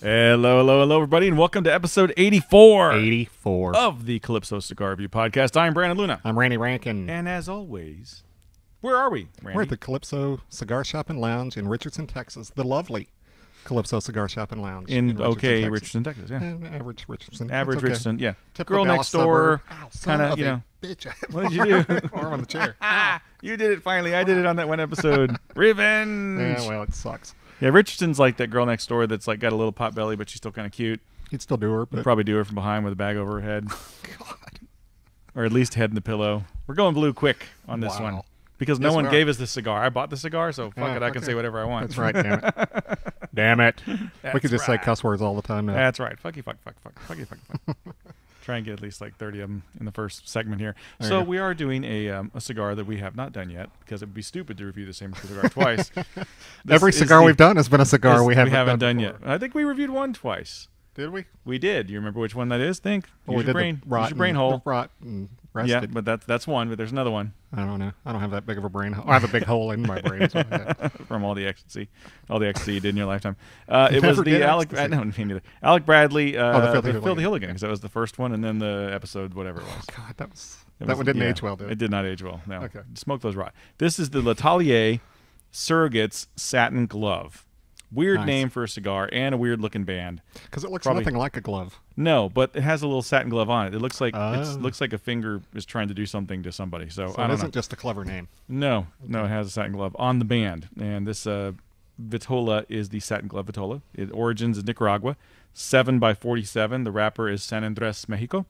Hello, everybody, and welcome to episode 84. 84. Of the Calypso Cigar Review Podcast. I'm Brandon Luna. I'm Randy Rankin. And as always, where are we, Randy? We're at the Calypso Cigar Shop and Lounge in Richardson, Texas. The lovely Calypso Cigar Shop and Lounge in Richardson, Texas. Yeah. Average Richardson. Average okay. Richardson, yeah. Typical Girl next door, kind of, you know. Bitch. What did you do? Arm on the chair. You did it finally. I did it on that one episode. Revenge. Yeah, well, it sucks. Yeah, Richardson's like that girl next door that's like got a little pot belly, but she's still kind of cute. He'd still do her, but You'd probably do her from behind with a bag over her head. God. Or at least head in the pillow. We're going blue quick on this one. Because no one gave us the cigar. I bought the cigar, so fuck it. I can say whatever I want. That's right, damn it. Damn it. We could just say cuss words all the time now. That's right. Fuck you, fuck. Fuck you, fuck. Try and get at least like 30 of them in the first segment here. So we are doing a cigar that we have not done yet, because it would be stupid to review the same cigar twice. Every cigar we've done has been a cigar we haven't done yet. I think we reviewed one twice. Did we? We did. You remember which one that is? Think. Use your brain. Use your brain hole. Rotten rested. Yeah, but that's one. But there's another one. I don't know. I don't have that big of a brain hole. I have a big hole in my brain. So from all the ecstasy you did in your lifetime. It was the Alec. No, me neither. Alec Bradley. The Filthy Hooligan, because that was the first one, and then the episode whatever it was. God, that one didn't age well, did it? It did not age well. No. Okay. Smoke those raw. This is the L'Atalier Surrogates Satin Glove. Weird name for a cigar and a weird looking band. Because it looks nothing like a glove. No, but it has a little satin glove on it. It looks like a finger is trying to do something to somebody. So I don't it isn't just a clever name. No, it has a satin glove on the band. And this Vitola is the satin glove Vitola. It origins in Nicaragua. 7x47. The wrapper is San Andres, Mexico.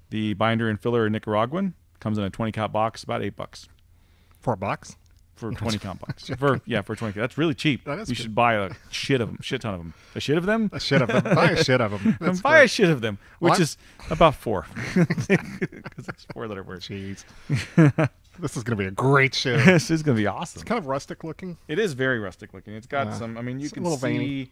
The binder and filler are Nicaraguan. Comes in a 20-count box, about $8. For a box? For 20-count box. For 20. That's really cheap. That is you should buy a shit ton of them. A shit of them? A shit of them. Buy a shit of them. Buy a shit of them, which is about 4. Because it's 4-letter words. Jeez. This is going to be a great show. This is going to be awesome. It's kind of rustic looking. It is very rustic looking. It's got some. I mean, you can see veiny.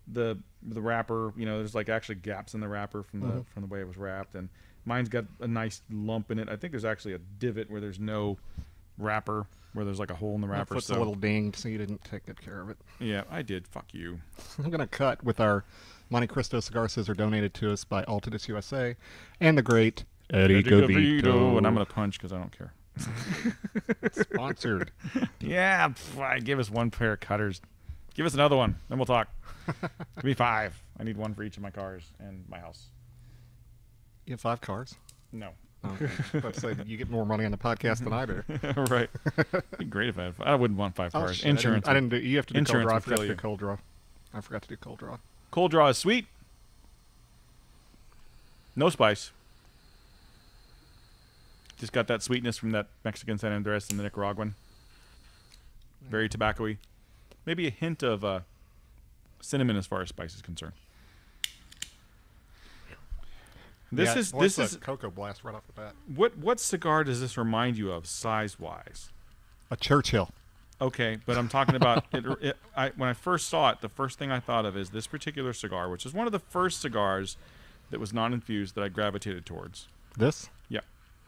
the wrapper. You know, there's like actually gaps in the wrapper from the way it was wrapped, and mine's got a nice lump in it. I think there's actually a divot where there's no wrapper, where there's like a hole in the wrapper. It's a little dinged, so you didn't take good care of it. Yeah, I did. Fuck you. I'm going to cut with our Monte Cristo cigar scissor donated to us by Altadis USA and the great Eddie Gavito. And I'm going to punch because I don't care. Sponsored. Yeah, give us one pair of cutters. Give us another one, then we'll talk. Give me 5. I need one for each of my cars and my house. You have 5 cars? No. Oh, but say you get more money on the podcast than I do. Right. It'd be great if I wouldn't want 5 cars. Shit, Insurance. I didn't do. You have to do cold draw. I forgot to do cold draw. Cold draw is sweet. No spice. Just got that sweetness from that Mexican San Andres and the Nicaraguan. Very tobacco-y. Maybe a hint of cinnamon as far as spice is concerned. This is cocoa blast right off the bat. What cigar does this remind you of size-wise? A Churchill. Okay, but I'm talking about when I first saw it, the first thing I thought of is this particular cigar, which is one of the first cigars that was non-infused that I gravitated towards. This? Yeah.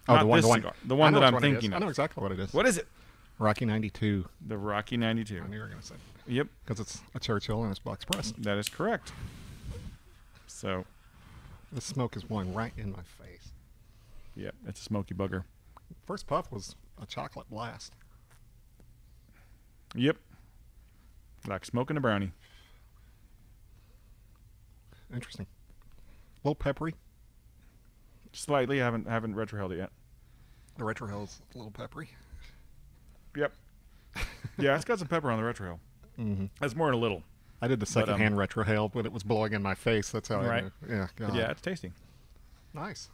Oh, Not this cigar. The one that I'm thinking of. I know exactly what it is. What is it? Rocky 92. The Rocky 92. I knew you were going to say. Yep. Because it's a Churchill and it's box pressed. That is correct. So. The smoke is blowing right in my face. Yeah, it's a smoky bugger. First puff was a chocolate blast. Yep. Like smoking a brownie. Interesting. A little peppery. Slightly. I haven't retroheld it yet. The retrohell's a little peppery. Yep. Yeah, it's got some pepper on the retrohell. Mm-hmm. That's more than a little. I did the second-hand retrohale, but it was blowing in my face. That's how I knew. Yeah, God. Yeah, it's tasty. Nice.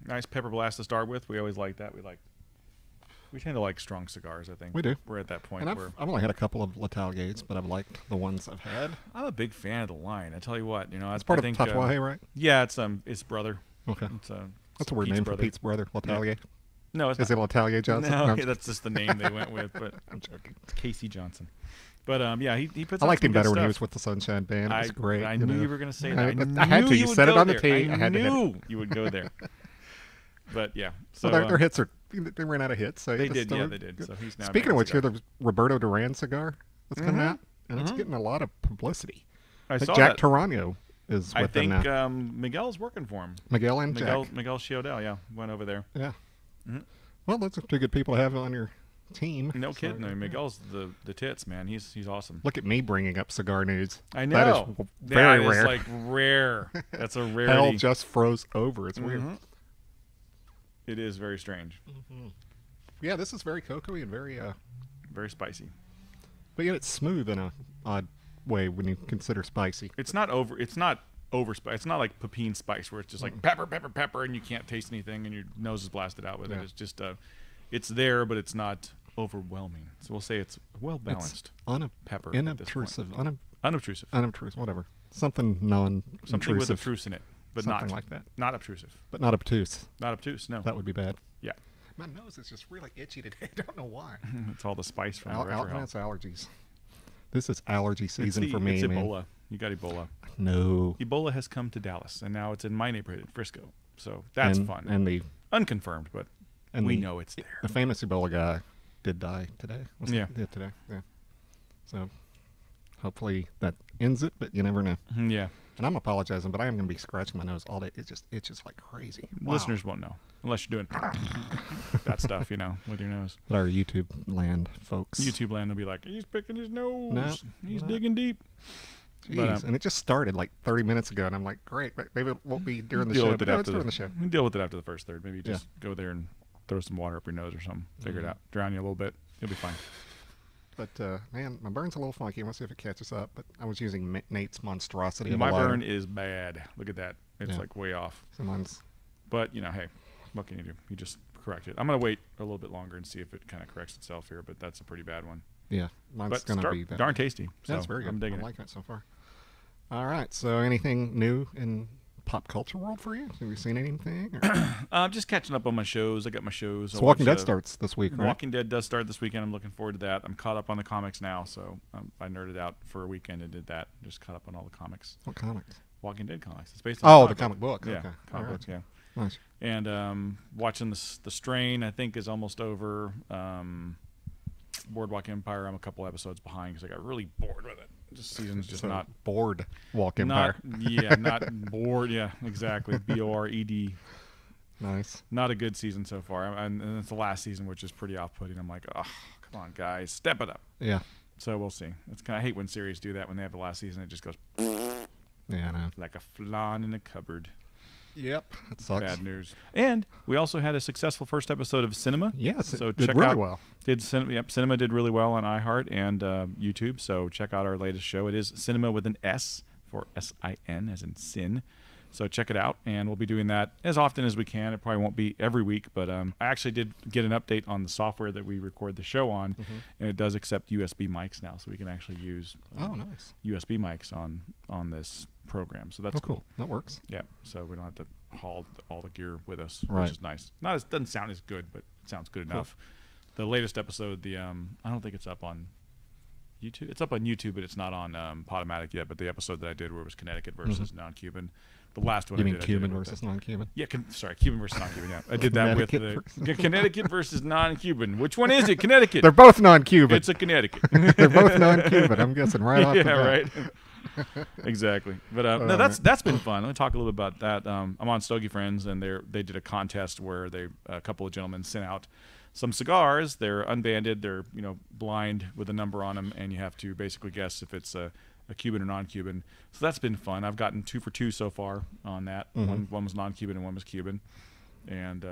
Nice pepper blast to start with. We always like that. We tend to like strong cigars, I think. We do. We're at that point and where... I've only had a couple of L'Ataliers, but I've liked the ones I've had. I'm a big fan of the line. I tell you what, it's part of Tatuaje, right? Yeah, it's brother. Okay. That's a weird Pete's name brother. for Pete's brother, L'Atalier. Yeah. No, it's Is it L'Atalier Johnson? No, that's just the name they went with. But I'm joking. It's Casey Johnson. But yeah, he puts. I liked him better when he was with the Sunshine Band. It was great. I knew you were going to say that. I had to. You said it on the tee. I had knew you would go there. But yeah, so their hits are. They ran out of hits. So they did. Yeah, they did. Good. So he's now. Speaking of which, here's the Roberto Duran cigar that's coming out, and it's getting a lot of publicity. I saw Jack that. Tarano is with them I now. think Miguel's working for him. Miguel and Jack. Miguel Chiodell, yeah, went over there. Yeah. Mhm. Well, those are two good people to have on your team. No So, kidding. I mean, Miguel's the tits, man. He's awesome. Look at me bringing up cigar news. I know. That is very rare. That is like rare. That's a rarity. Hell just froze over. It's weird. It is very strange. Yeah, this is very cocoa-y and very Very spicy. but yet it's smooth in a odd way when you consider spicy. It's not over. It's not like pepin spice where it's just like pepper, pepper, pepper, and you can't taste anything, and your nose is blasted out with it. It's just it's there, but it's not overwhelming. So we'll say it's well balanced. Pepper. Unobtrusive. Unobtrusive. Unobtrusive. Whatever. Something non-intrusive. Something with obtrusive in it, but something not like that. Not obtrusive. But not obtuse. Not obtuse. No. That would be bad. Yeah. My nose is just really itchy today. I don't know why. It's all the spice from the That's allergies. This is allergy season for me, it's man. Ebola. You got Ebola. No. Ebola has come to Dallas, and now it's in my neighborhood in Frisco. So that's fun. And the unconfirmed, but we know it's there. The famous Ebola guy did die today. Yeah. Did today. Yeah. So hopefully that ends it, but you never know. Yeah. And I'm apologizing, but I am going to be scratching my nose all day. It just itches like crazy. Wow. Listeners won't know unless you're doing that stuff, with your nose. But our YouTube land folks. YouTube land will be like, he's picking his nose. No, He's digging deep. Jeez, and it just started like 30 minutes ago, and I'm like, great, maybe it won't be during the Deal show. with it No, after it's during the show. Deal with it after the first third. Maybe just go there and throw some water up your nose or something. Figure it out. Drown you a little bit. You'll be fine. But, man, my burn's a little funky. We'll see if it catches up. But I was using Nate's monstrosity. My burn is bad. Look at that. It's like way off. So mine's... But, hey, what can you do? You just correct it. I'm going to wait a little bit longer and see if it kind of corrects itself here, but that's a pretty bad one. Yeah, mine's going to be bad. Darn tasty. So that's very good. I'm digging I'm liking it so far. All right, so anything new in pop culture world for you? Have you seen anything? I'm just catching up on my shows. I got my shows. So Walking Dead starts this week, right? Walking Dead does start this weekend. I'm looking forward to that. I'm caught up on the comics now, so I nerded out for a weekend and did that. Just caught up on all the comics. What comics? Walking Dead comics. It's based on the comic book. Yeah, Okay. comic books, yeah. Nice. And watching the Strain, I think, is almost over. Boardwalk Empire, I'm a couple episodes behind because I got really bored with it. This season's just not bored. Walk Empire. Not bored. Yeah, exactly. BORED. Nice. Not a good season so far, and it's the last season, which is pretty off-putting. I'm like, oh, come on, guys, step it up. Yeah. So we'll see. I hate when series do that when they have the last season. It just goes. Yeah, I know. Like a flan in a cupboard. Yep, that sucks. Bad news. And we also had a successful first episode of Cinema. Yes, so it did check really out, well. Cinema did really well on iHeart and YouTube. So check out our latest show. It is Cinema with an S for S-I-N as in sin. So check it out, and we'll be doing that as often as we can. It probably won't be every week, but I actually did get an update on the software that we record the show on, and it does accept USB mics now, so we can actually use nice USB mics on this program. So that's cool. That works. Yeah, so we don't have to haul all the gear with us, right. Which is nice. Doesn't sound as good, but it sounds good enough. The latest episode, I don't think it's up on YouTube. It's up on YouTube, but it's not on Podomatic yet. But the episode that I did where it was Connecticut versus non-Cuban. The last one you I mean did, Cuban versus non-Cuban? Yeah, Cuban versus non-Cuban. Yeah, I did that with the Connecticut versus non-Cuban. Which one is it? Connecticut. They're both non-Cuban. It's a Connecticut. They're both non-Cuban. I'm guessing right off the bat. Right. Exactly. But no, that's been fun. Let me talk a little bit about that. I'm on Stogie Friends, and they did a contest where a couple of gentlemen sent out some cigars. They're unbanded. They're blind with a number on them, and you have to basically guess if it's a Cuban or non-Cuban. So that's been fun. I've gotten 2 for 2 so far on that. One was non-Cuban and one was Cuban. And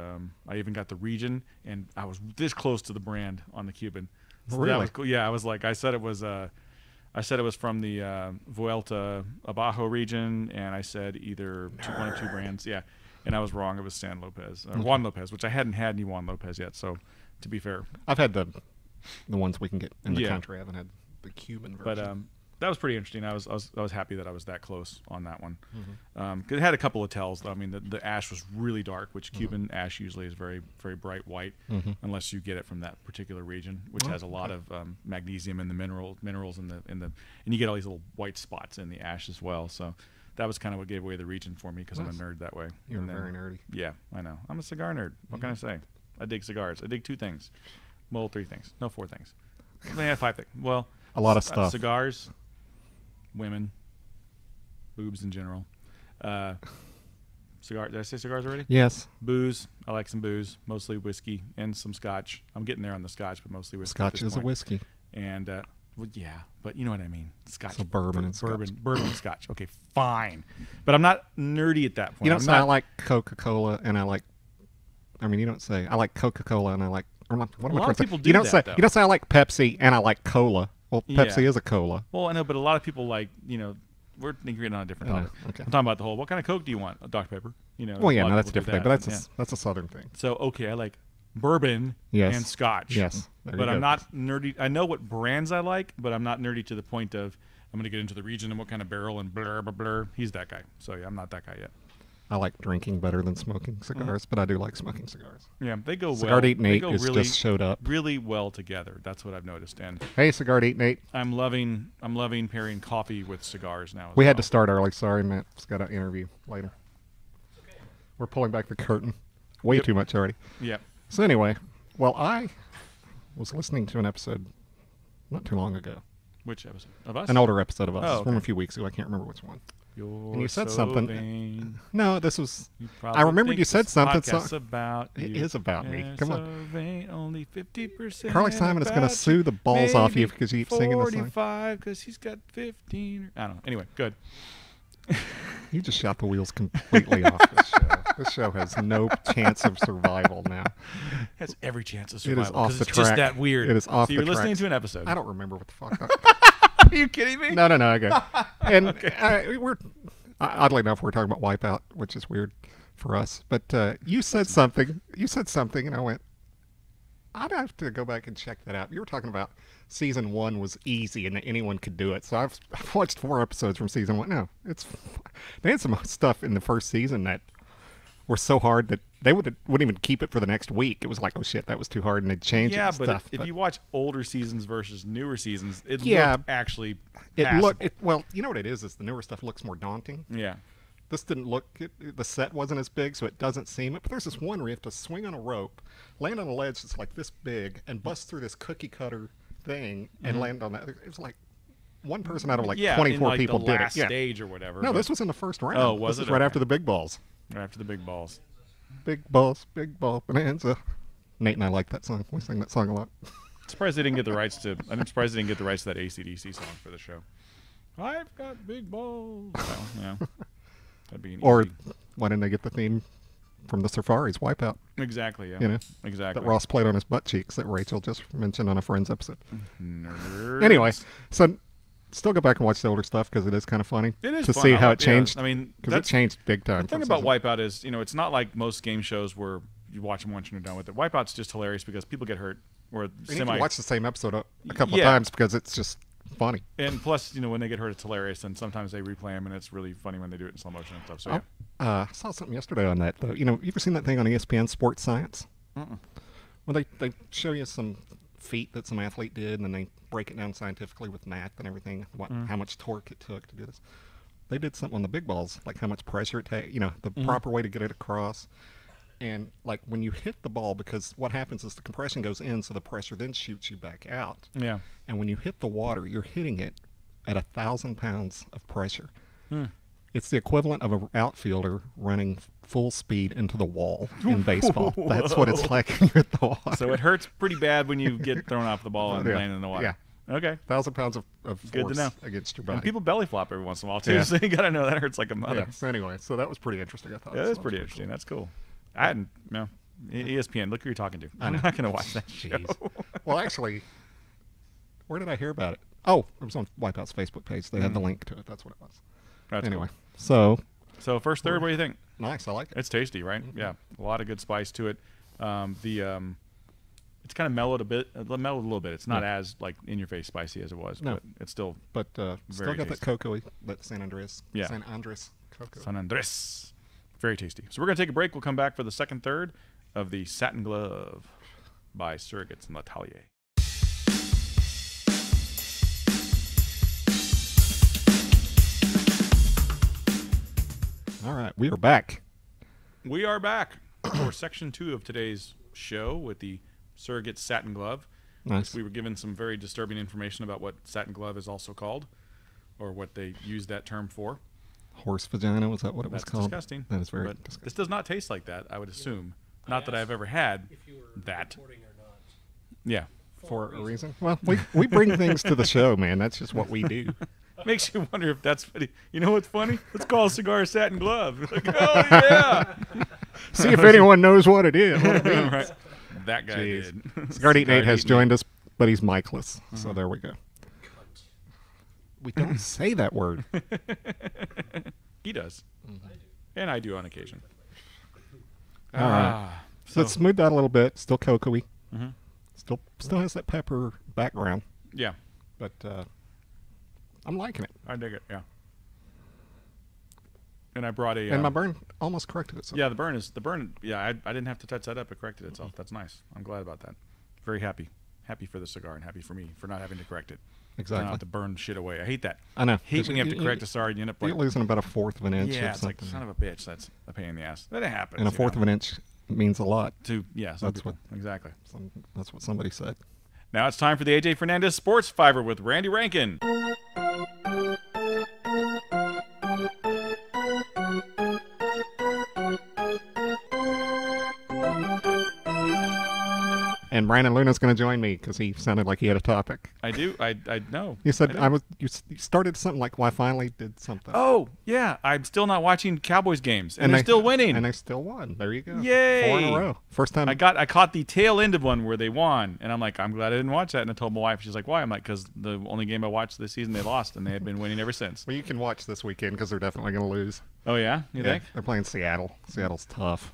I even got the region, and I was this close to the brand on the Cuban. So really? That was cool. Yeah, I was like, I said it was from the Vuelta Abajo region, and I said either one or two brands. Yeah, and I was wrong. It was San Lopez, Juan Lopez, which I hadn't had any Juan Lopez yet. So, to be fair, I've had the ones we can get in the country. I haven't had the Cuban version. But that was pretty interesting. I was happy that I was that close on that one. Because it had a couple of tells, though. I mean, the ash was really dark, which Cuban ash usually is very, very bright white, unless you get it from that particular region, which has a lot of magnesium and the minerals in the and you get all these little white spots in the ash as well. So that was kind of what gave away the region for me because I'm a nerd that way. You're very nerdy. Yeah, I know. I'm a cigar nerd. What can I say? I dig cigars. I dig 2 things. Well, 3 things. No, 4 things. Yeah, 5 things. Well, a lot of stuff. Cigars, women, boobs in general. Cigar. Did I say cigars already? Yes. Booze. I like some booze, mostly whiskey and some scotch. I'm getting there on the scotch, but mostly whiskey. Scotch is a whiskey. And well, yeah, but you know what I mean. Scotch. So bourbon and bourbon, scotch. bourbon and scotch. Okay, fine. But I'm not nerdy at that point. You don't say I like Coca-Cola and I like. I mean, you don't say I like Coca-Cola and I like. What am I trying to say? People do You don't that, say though. you don't say I like Pepsi and I like cola. Well, Pepsi Yeah. is a cola. Well, I know, but a lot of people like, we're getting on a different topic. Okay. I'm talking about the whole, what kind of Coke do you want? Dr. Pepper. Well, yeah, a lot no, of that's a people do different thing, but that. that's a Southern thing. So, okay, I like bourbon Yes. and scotch. Yes. There you But I'm go. not nerdy. I know what brands I like, but I'm not nerdy to the point of I'm going to get into the region and what kind of barrel and blur, blur, blur. He's that guy. So, yeah, I'm not that guy yet. I like drinking better than smoking cigars, but I do like smoking cigars. Yeah, they go Cigar well. Eat They Nate go has really, just showed up. really well together. That's what I've noticed. And Hey, Cigar Eat Nate. I'm loving pairing coffee with cigars now. We had to start early. Sorry, Matt's got an interview later. We're pulling back the curtain. Way Yep. too much already. Yep. So anyway, well, I was listening to an episode not too long ago. Which episode? Of us? An older episode of us Oh, from a okay. few weeks ago. I can't remember which one. You're And you said so something. vain. No, this was. You I probably remembered think you said this something. podcast's about It you. is about me. You're Come so on. vain, only 50%. Carly Simon is going to about sue the balls off you maybe because you keep singing this song. 45 because he's got 15. I don't know. Anyway, good. You just shot the wheels completely off this show. This show has no chance of survival now. Has every chance of It survival. is off 'cause the it's just track. that weird. It is off So you're the listening tracks. to an episode. I don't remember what the fuck. Are you kidding me? No, okay. And oddly enough, we're talking about Wipeout, which is weird for us. But you said something. And I went, I'd have to go back and check that out. You were talking about season 1 was easy and that anyone could do it. So I've watched 4 episodes from season 1. No, they had some stuff in the first season that were so hard that they wouldn't even keep it for the next week. It was like, oh shit, that was too hard, and they'd change it Yeah, and but stuff. if you watch older seasons versus newer seasons, it Yeah. looked actually well, you know what it is the newer stuff looks more daunting. Yeah. This didn't look, the set wasn't as big, so it doesn't seem it. But there's this one where you have to swing on a rope, land on a ledge that's like this big, and bust through this cookie cutter thing and land on that. It was like one person out of like 24 in, like, people the did last it. Yeah. stage or whatever. No, but this was in the first round. Oh, was this it? right Okay. after the big balls. right after the big balls. Big ball bonanza. Nate and I like that song. We sing that song a lot. Surprised they didn't get the rights to. I'm surprised they didn't get the rights to that AC/DC song for the show. I've got big balls. Well, yeah, that'd be an Or easy. why didn't they get the theme from the Safaris, Wipeout? Exactly. Yeah. You know, Exactly. that Ross played on his butt cheeks that Rachel just mentioned on a Friends episode. Nerds. Anyway, so still go back and watch the older stuff because it is kind of funny. It is to fun. see I how like- it changed. Yeah, I mean, because it that's changed big time. the thing from about season- Wipeout is, it's not like most game shows where you watch them once and you're done with it. Wipeout's just hilarious because people get hurt or You need semi. to watch the same episode a couple of Yeah. times because it's just funny. And plus, when they get hurt, it's hilarious. And sometimes they replay them, and it's really funny when they do it in slow motion and stuff. So yeah. I saw something yesterday on that though. You ever seen that thing on ESPN, Sports Science? Well, they show you some feat that some athlete did, and then they break it down scientifically with math and everything, how much torque it took to do this. They did something on the big balls, like how much pressure it takes, the proper way to get it across. And like when you hit the ball, because what happens is the compression goes in, so the pressure then shoots you back out. Yeah. And when you hit the water, you're hitting it at 1,000 pounds of pressure. It's the equivalent of an outfielder running full speed into the wall in baseball. That's what it's like when you're at the water. So it hurts pretty bad when you get thrown off the ball and Yeah. land in the water. Yeah. Okay. 1,000 pounds of Good to force know. against your body. And people belly flop every once in a while too, Yeah. so you gotta know that hurts like a mother. Yeah. So anyway, so that was pretty interesting. I thought. Yeah, So that's that pretty was interesting. That's cool. I hadn't. ESPN. Look who you're talking to. I'm not gonna watch that show. Jeez. Well, actually, where did I hear about it? Oh, it was on Wipeout's Facebook page. They had the link to it. That's what it was. That's Anyway, cool. so So first third, what do you think? nice. I like it. It's tasty, right? Yeah, a lot of good spice to it. It's kind of mellowed a little bit. It's not as like in your face spicy as it was, No. but it's still But still Very got that tasty. cocoa, that San Andres cocoa. San Andres. Very tasty. So we're gonna take a break. We'll come back for the second third of the Satin Glove by Surrogates and L'Atalier. All right, we are back. We are back for section 2 of today's show with the Surrogates Satin Glove. Nice. We were given some very disturbing information about what satin glove is also called, or what they use that term for. horse vagina. Was that what it was That's called? disgusting. That is very But disgusting. this does not taste like that, I would assume. Not that I've ever had If you were that. recording or not. Yeah. For a reason? Well, we bring things to the show, man. That's just what we do. Makes you wonder if that's funny. You know what's funny? It's called Cigar Satin Glove. Like, oh, yeah. See if anyone knows what it is. What it means. Right. That guy Jeez. did. Cigar Eating Nate has Eating joined us, but he's micless. So there we go. Cunt. We don't say that word. He does. I do. And I do on occasion. All right. So it's smoothed out a little bit. Still cocoa-y. Mhm. Still has that pepper background. Yeah, But I'm liking it. I dig it. Yeah. And I brought a. And my burn almost corrected itself. Yeah, the burn. Yeah, I didn't have to touch that up. It corrected itself. That's nice. I'm glad about that. Very happy. Happy for the cigar and happy for me for not having to correct it. I don't Exactly. have to burn shit away. I hate that. I know. Hate when you have to correct a cigar and you end up like. You're losing about a fourth of an inch Yeah, or it's like something. son of a bitch. That's a pain in the ass. But it happens. And a fourth of an inch means a lot. To yeah, some That's people. Exactly. That's what somebody said. Now it's time for the AJ Fernandez Sports Fiver with Randy Rankin. And Brandon Luna's going to join me because he sounded like he had a topic. I do. I know. You said I do. you started something like, well, I finally did something. Oh yeah, I'm still not watching Cowboys games, and they're they- still winning. And they still won. There you go. Yay! 4 in a row. First time. I caught the tail end of one where they won, and I'm like, I'm glad I didn't watch that. And I told my wife, she's like, why? I'm like, because the only game I watched this season they lost, and they had been winning ever since. Well, you can watch this weekend because they're definitely going to lose. Oh yeah, you think? They're playing Seattle. Seattle's tough.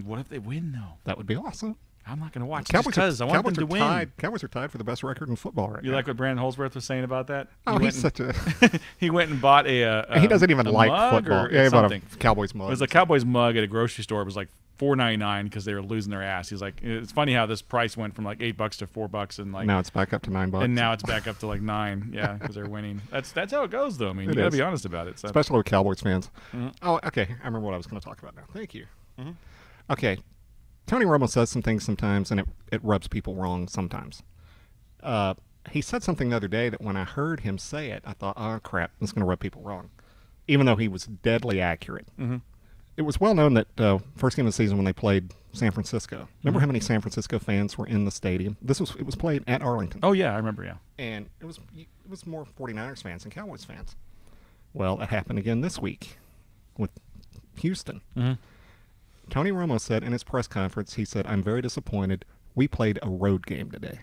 What if they win though? That would be awesome. I'm not going to watch Cowboys because I want them to win. Cowboys are tied for the best record in football right You now. like what Brandon Holsworth was saying about that? Oh, He he's went such a. and- he went and bought he doesn't even a like mug football. or Yeah, he bought something. a Cowboys It mug. was a Cowboys mug at a grocery store. It was like $4.99 because they were losing their ass. He's like, it's funny how this price went from like $8 to $4 and like, now it's back up to $9. and now it's back up to like 9. Yeah, because they're winning. That's how it goes though. I mean, It you gotta is. be honest about it. So. Especially with Cowboys fans. Mhm. Oh, okay. I remember what I was going to talk about now. Thank you. Mhm. Okay. Tony Romo says some things sometimes, and it rubs people wrong sometimes. He said something the other day that when I heard him say it, I thought, oh, crap, this is going to rub people wrong. Even though he was deadly accurate. Mm-hmm. It was well known that first game of the season when they played San Francisco. Remember how many San Francisco fans were in the stadium? It was played at Arlington. Oh yeah, I remember. Yeah. And it was more 49ers fans than Cowboys fans. Well, it happened again this week with Houston. Mm-hmm. Tony Romo said in his press conference, he said, I'm very disappointed. We played a road game today.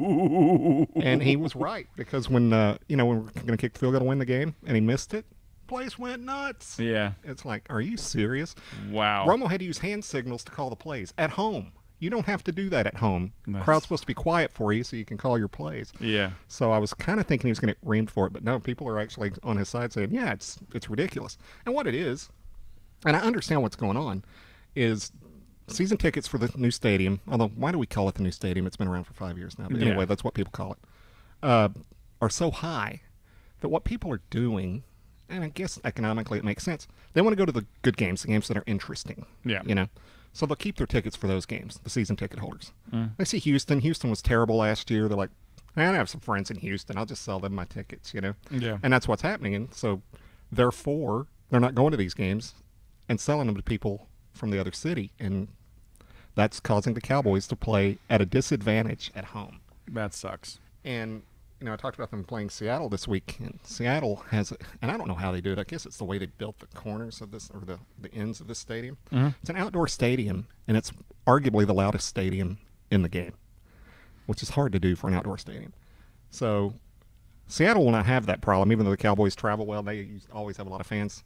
And he was right, because when we were going to kick the field goal to win the game, and he missed it, place went nuts. Yeah. It's like, are you serious? Wow. Romo had to use hand signals to call the plays at home. You don't have to do that at home. The Nice. crowd's supposed to be quiet for you so you can call your plays. Yeah. So I was kind of thinking he was going to get reamed for it, but no, people are actually on his side saying, yeah, it's ridiculous. And what it is, and I understand what's going on, is season tickets for the new stadium, although why do we call it the new stadium? It's been around for 5 years now. But Yeah. anyway, that's what people call it, are so high that what people are doing, and I guess economically it makes sense, they want to go to the good games, the games that are interesting. Yeah. You know? So they'll keep their tickets for those games, the season ticket holders. They see Houston. Houston was terrible last year. They're like, I have some friends in Houston. I'll just sell them my tickets, you know? Yeah. And that's what's happening. And so, therefore, they're not going to these games and selling them to people from the other city. And that's causing the Cowboys to play at a disadvantage at home. That sucks. And, I talked about them playing Seattle this week. And Seattle has, and I don't know how they do it. I guess it's the way they built the corners of this, or the ends of this stadium. Mhm. It's an outdoor stadium, and it's arguably the loudest stadium in the game, which is hard to do for an outdoor stadium. So Seattle will not have that problem, even though the Cowboys travel well. They always have a lot of fans.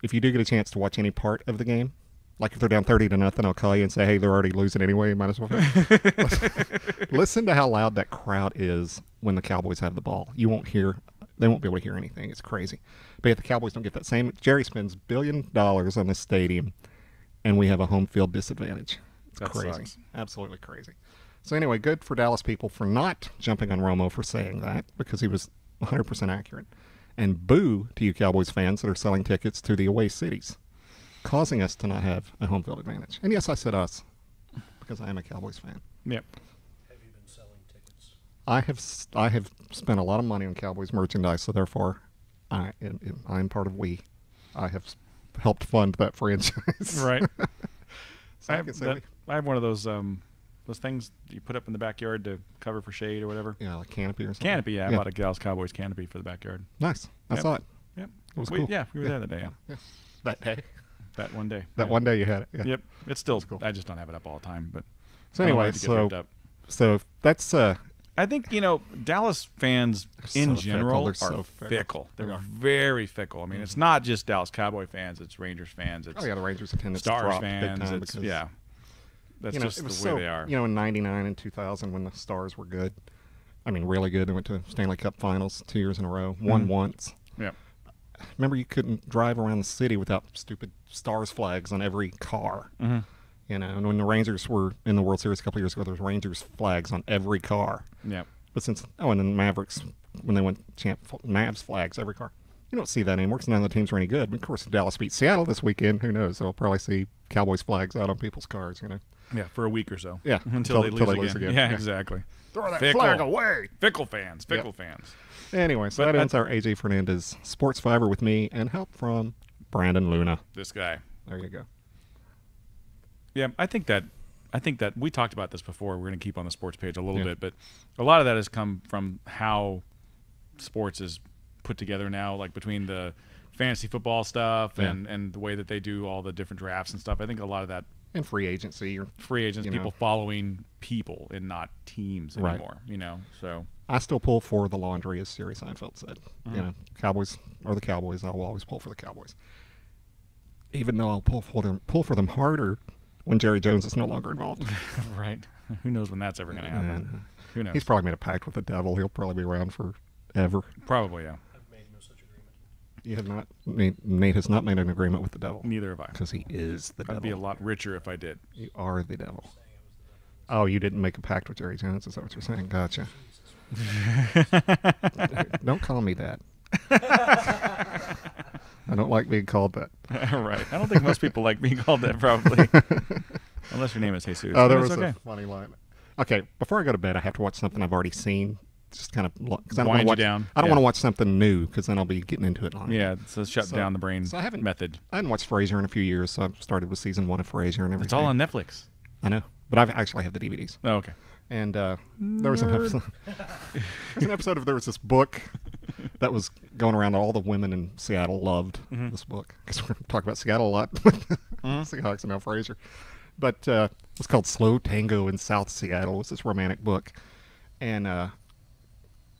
If you do get a chance to watch any part of the game, like if they're down 30-0, I'll call you and say, hey, they're already losing anyway. You might as well. Listen to how loud that crowd is when the Cowboys have the ball. They won't be able to hear anything. It's crazy. But yet the Cowboys don't get that same. Jerry spends $1 billion on this stadium, and we have a home field disadvantage. It's That crazy. sucks. Absolutely crazy. So anyway, good for Dallas people for not jumping on Romo for saying that, because he was 100% accurate. And boo to you Cowboys fans that are selling tickets to the away cities, causing us to not have a home field advantage. And yes, I said us, because I am a Cowboys fan. Yep. Have you been selling tickets? I have spent a lot of money on Cowboys merchandise, so therefore I'm part of we. I have helped fund that franchise. Right. So I have one of those things you put up in the backyard to cover for shade or whatever. Yeah, like canopy or something. Canopy, yeah. I bought a Dallas Cowboys canopy for the backyard. Nice. I saw it. Yep. It was cool. Yeah, we were there that day. Yeah. That day. That one day. That one day you had it. Yeah. Yep. It's still cool. I just don't have it up all the time. But So anyway, so that's I think, Dallas fans in general are fickle. They're very fickle. I mean, it's not just Dallas Cowboy fans. It's Rangers fans. It's the Rangers attendance Stars dropped fans. big time It's, because, that's just the way they are. In 99 and 2000 when the Stars were good, I mean, really good. They went to Stanley Cup Finals 2 years in a row. Won once. Yeah. Remember, you couldn't drive around the city without stupid Stars flags on every car. Mm-hmm. And when the Rangers were in the World Series a couple years ago, there was Rangers flags on every car. Yeah. But and then Mavericks, when they went Mavs flags every car. You don't see that anymore because none of the teams are any good. But of course, if Dallas beat Seattle this weekend, who knows? They'll probably see Cowboys flags out on people's cars, Yeah, for a week or so. Yeah. Until they lose again. Yeah, exactly. Throw that flag away. Fickle fans. Anyway, so that ends our AJ Fernandez Sports Fiber with me and help from Brandon Luna. This guy. There you go. Yeah, I think that we talked about this before. We're going to keep on the sports page a little bit, but a lot of that has come from how sports is put together now, like between the fantasy football stuff and the way that they do all the different drafts and stuff. I think a lot of that and free agency, free agents, people following people and not teams anymore. So I still pull for the laundry, as Jerry Seinfeld said. Cowboys are the Cowboys. I will always pull for the Cowboys, even though I'll pull for them harder when Jerry Jones is no longer involved. Right. Who knows when that's ever going to happen? Who knows? He's probably made a pact with the devil. He'll probably be around forever. Probably, yeah. I've made no such agreement. You have not. Nate has not made an agreement with the devil. Neither have I. Because he is the devil. I'd be a lot richer if I did. You are the devil. Oh, you didn't make a pact with Jerry Jones? Is that what you're saying? Gotcha. Don't call me that. I don't like being called that. Right. I don't think most people like being called that, probably. Unless your name is Jesus. Oh, there was a funny line. Okay, before I go to bed, I have to watch something I've already seen. Just kind of because I don't want to watch something new because then I'll be getting into it. Yeah, so shut down the brain method. I haven't watched Frasier in a few years, so I've started with season 1 of Frasier and everything. It's all on Netflix. I know, but I actually have the DVDs. Oh, okay. And there was an episode. There was this book that was going around. All the women in Seattle loved this book because we're talking about Seattle a lot. Seahawks and now Frasier. But it was called Slow Tango in South Seattle. It was this romantic book. And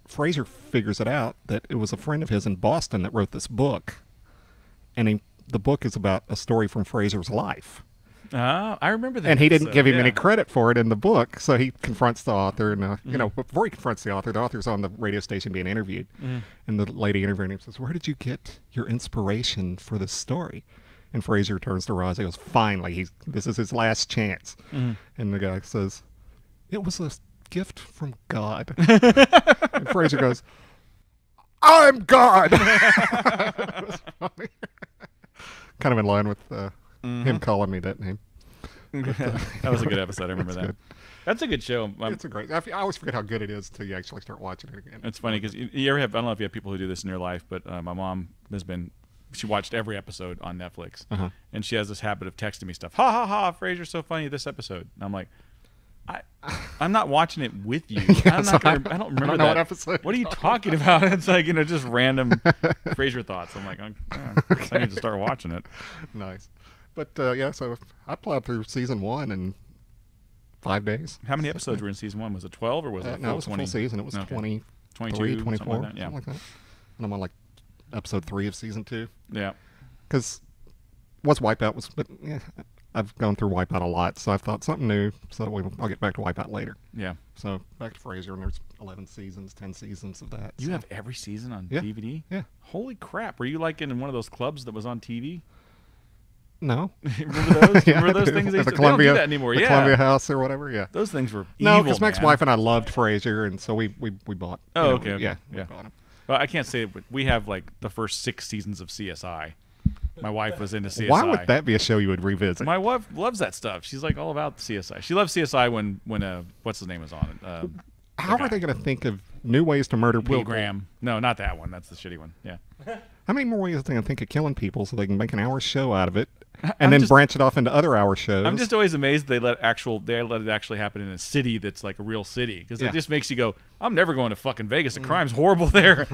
Frasier figures it out that it was a friend of his in Boston that wrote this book. And the book is about a story from Frasier's life. I remember that. And he didn't give him any credit for it in the book. So he confronts the author. And, before he confronts the author's on the radio station being interviewed. And the lady interviewing him says, "Where did you get your inspiration for this story?" And Frasier turns to Roz and goes, "Finally, this is his last chance." And the guy says, "It was a gift from God." And Frasier goes, "I'm God." It was funny. Kind of in line with him calling me that name. That was a good episode. I remember that. Good. That's a good show. It's a great. I always forget how good it is until you actually start watching it again. It's funny because you ever have. I don't know if you have people who do this in your life, but my mom has been. She watched every episode on Netflix, and she has this habit of texting me stuff. Ha ha ha! Frasier's so funny this episode. And I'm like, I'm not watching it with you. I don't remember that. What episode? What are you talking about? It's like just random Frasier thoughts. I'm like, I need to start watching it. Nice, but so I plowed through season 1 in 5 days. How many episodes were in season 1? Was it 12 or was it? No, it was 20? A full season. It was 20, 22, 24, something like that. Something like that. And I'm on like episode 3 of season 2. Yeah, because I've gone through Wipeout a lot, so I've thought something new. So I'll get back to Wipeout later. Yeah. So back to Frasier, and there's 11 seasons, 10 seasons of that. You have every season on DVD? Yeah. Holy crap! Were you like in one of those clubs that was on TV? No. Remember those? Remember those things? They don't do that anymore. The Columbia House or whatever. Yeah. Those things were no, because Mac's wife and I loved Frasier, and so we bought. Oh, okay. Yeah. Yeah. We bought them. Well, I can't say it, but we have like the first 6 seasons of CSI. My wife was into CSI. Why would that be a show you would revisit? My wife loves that stuff. She's like all about CSI. She loves CSI when what's his name was on it? How are they going to think of new ways to murder people? Will Graham. No, not that one. That's the shitty one. Yeah. How many more ways are they going to think of killing people so they can make an hour show out of it and then branch it off into other hour shows? I'm just always amazed they let it actually happen in a city that's like a real city, because it just makes you go, I'm never going to fucking Vegas. The crime's horrible there.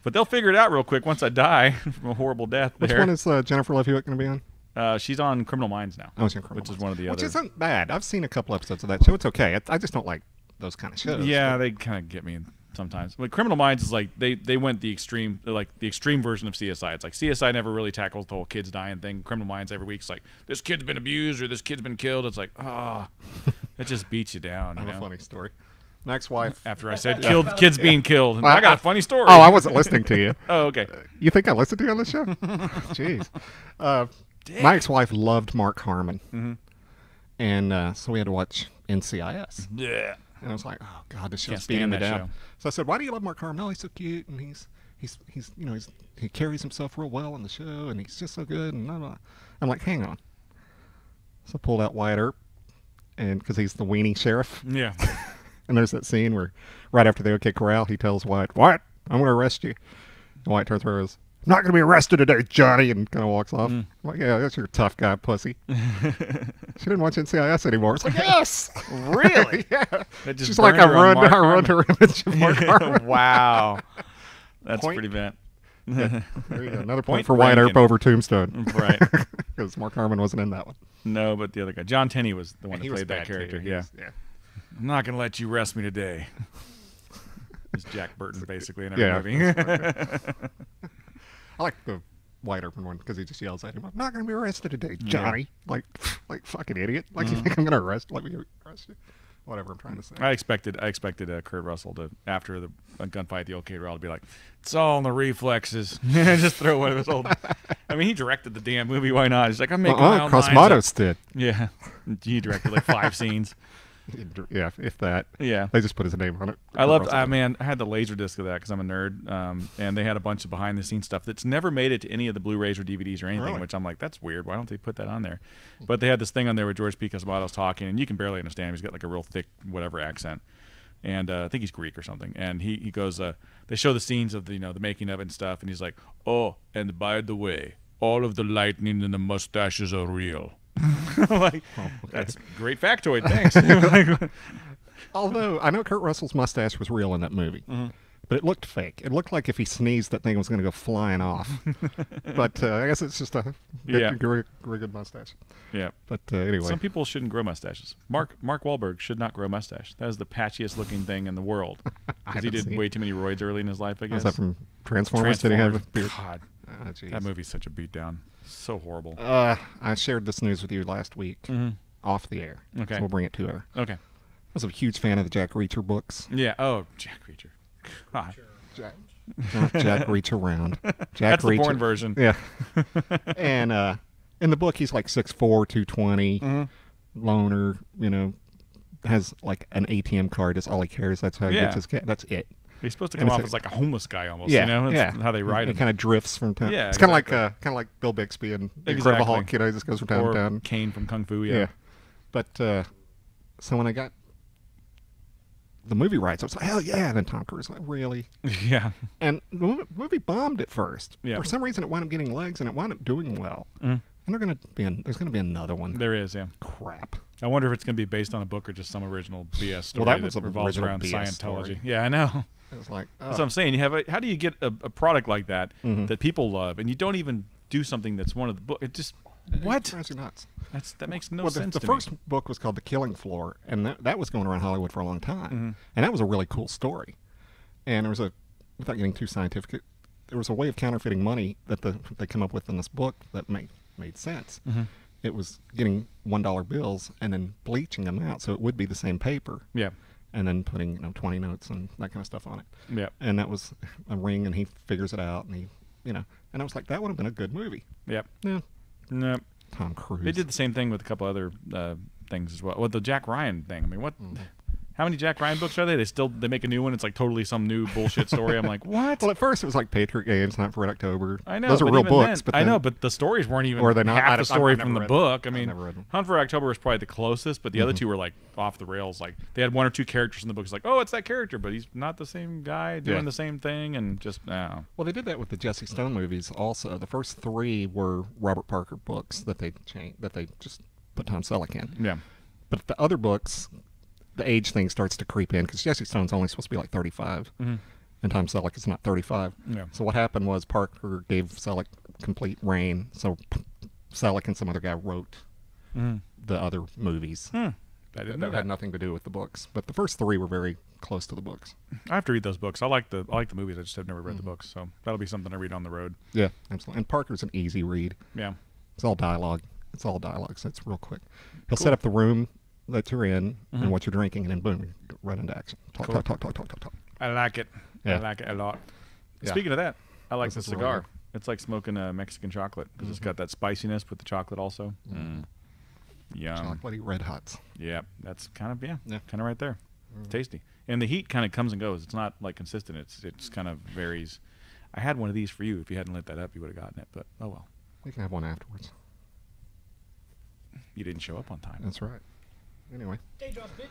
But they'll figure it out real quick once I die from a horrible death. Which one is Jennifer Love Hewitt going to be on? She's on Criminal Minds now. Oh, she's on Criminal Which Minds. is one of the other. Which isn't bad. I've seen a couple episodes of that show. It's okay. I just don't like those kind of shows. Yeah, they kind of get me sometimes. But Criminal Minds is like they went the extreme version of CSI. It's like CSI never really tackles the whole kids dying thing. Criminal Minds every week's like, this kid's been abused or this kid's been killed. It's like, it just beats you down. I have a funny story. My ex-wife. After I said kids being killed, and I got a funny story. Oh, I wasn't listening to you. Oh, okay. You think I listened to you on this show? Jeez. My ex-wife loved Mark Harmon. Mm-hmm. And so we had to watch NCIS. Yeah. And I was like, oh God, this show's beating me down. So I said, why do you love Mark Harmon? Oh, he's so cute, and he carries himself real well on the show, and he's just so good. And blah, blah. I'm like, hang on. So I pulled out Wyatt Earp, and because he's the weenie sheriff. Yeah. And there's that scene where right after the OK Corral, he tells Wyatt, I'm going to arrest you. And Wyatt turns around and goes, I'm not going to be arrested today, Johnny, and kind of walks off. I'm like, yeah, that's your tough guy, pussy. She didn't watch NCIS anymore. It's like, yes! Really? Yeah. She's like, I run her image of Mark Harmon. Wow. That's pretty bad. Yeah. There you go. Another point for Wyatt Earp over Tombstone. Right. Because Mark Harmon wasn't in that one. No, but the other guy. John Tenney was the one that played that character. Too. Yeah. Yeah. I'm not going to let you arrest me today. It's Jack Burton, basically, in every movie. I like the Wyatt Earp one because he just yells at him, I'm not going to be arrested today, Johnny. Yeah. Like fucking idiot. Like, you think I'm going to arrest you? Whatever I'm trying to say. I expected Kurt Russell to, after the gunfight, the OK Corral, to be like, it's all in the reflexes. Just throw one of his old. I mean, he directed the damn movie. Why not? He's like, I'm making my own Cosmatos did. Yeah. He directed like 5 scenes. Yeah, if that. Yeah. They just put his name on it. I had the laser disc of that because I'm a nerd, and they had a bunch of behind-the-scenes stuff that's never made it to any of the Blu-rays or DVDs or anything, which I'm like, that's weird. Why don't they put that on there? But they had this thing on there with George P. Cosmatos talking, and you can barely understand him. He's got like a real thick whatever accent. And I think he's Greek or something. And he goes, they show the scenes of the making of it and stuff, and he's like, oh, and by the way, all of the lightning and the mustaches are real. Like, that's great factoid. Thanks. Although I know Kurt Russell's mustache was real in that movie, but it looked fake. It looked like if he sneezed, that thing was going to go flying off. But I guess it's just a very good mustache. Yeah. But anyway, some people shouldn't grow mustaches. Mark Wahlberg should not grow a mustache. That is the patchiest looking thing in the world. Because he did way too many roids early in his life, I guess. Was that from Transformers? Did he have a beard? God, that movie's such a beatdown. So horrible. I shared this news with you last week off the air. Okay. So we'll bring it to her. Okay. I was a huge fan of the Jack Reacher books. Yeah. Oh, Jack Reacher. God. Jack Reach Around. That's the porn version. Yeah. And in the book, he's like 6'4", 220, loner, has like an ATM card. That's all he cares. That's how he gets his cat. That's it. He's supposed to come off as like a homeless guy almost, Yeah, That's how they write him. He kind of drifts from town. Yeah, it's kind of like Bill Bixby and Incredible Hulk. He just goes from town to town. Kane from Kung Fu, yeah. But so when I got the movie rights, I was like, hell yeah! And then Tom Cruise was like, really? Yeah. And the movie bombed at first. Yeah. For some reason, it wound up getting legs, and it wound up doing well. And there's going to be another one. There is, yeah. Crap. I wonder if it's going to be based on a book or just some original BS story that revolves around Scientology. Story. Yeah, I know. It's like, that's what I'm saying. How do you get a product like that that people love, and you don't even do something that's one of the book? It just what? It drives you nuts. That makes no sense. The first book was called The Killing Floor, and that was going around Hollywood for a long time, and that was a really cool story. And there was without getting too scientific, there was a way of counterfeiting money that they come up with in this book that made sense. It was getting $1 bills and then bleaching them out so it would be the same paper. Yeah. And then putting 20 notes and that kind of stuff on it. Yeah. And that was a ring, and he figures it out, and and I was like, that would have been a good movie. Yep. Yeah. Nope. Tom Cruise. They did the same thing with a couple other things as well. Well, the Jack Ryan thing. I mean, what? How many Jack Ryan books are they? They make a new one. It's like totally some new bullshit story. I'm like, what? Well, at first it was like Patriot Games, Hunt for Red October. I know. Those are real books. But I know, but the stories weren't even half the story from the book. I mean, Hunt for October was probably the closest, but the other two were like off the rails. Like they had one or two characters in the book. It's like, oh, it's that character, but he's not the same guy doing the same thing, and just no. Well, they did that with the Jesse Stone movies also. The first 3 were Robert Parker books that they just put Tom Selleck in. Yeah. But the other books, the age thing starts to creep in because Jesse Stone's only supposed to be like 35, and Tom Selleck is not 35. Yeah. So what happened was Parker gave Selleck complete reign. So Selleck and some other guy wrote the other movies. I didn't know that had nothing to do with the books. But the first 3 were very close to the books. I have to read those books. I like the movies. I just have never read the books, so that'll be something I read on the road. Yeah, absolutely. And Parker's an easy read. Yeah. It's all dialogue. So it's real quick. He'll set up the room that you're in and what you're drinking, and then boom, right into action. Talk. I like it. Yeah. I like it a lot. Yeah. Speaking of that, I like the This is cigar. really good. It's like smoking a Mexican chocolate because it's got that spiciness with the chocolate also. Yum. Chocolatey Red Hots. Yeah, that's kind of Yeah. kind of right there. Tasty, and the heat kind of comes and goes. It's not like consistent. It's kind of varies. I had one of these for you. If you hadn't lit that up, you would have gotten it. But oh well. We can have one afterwards. You didn't show up on time. That's right. Anyway. Day job, bitch.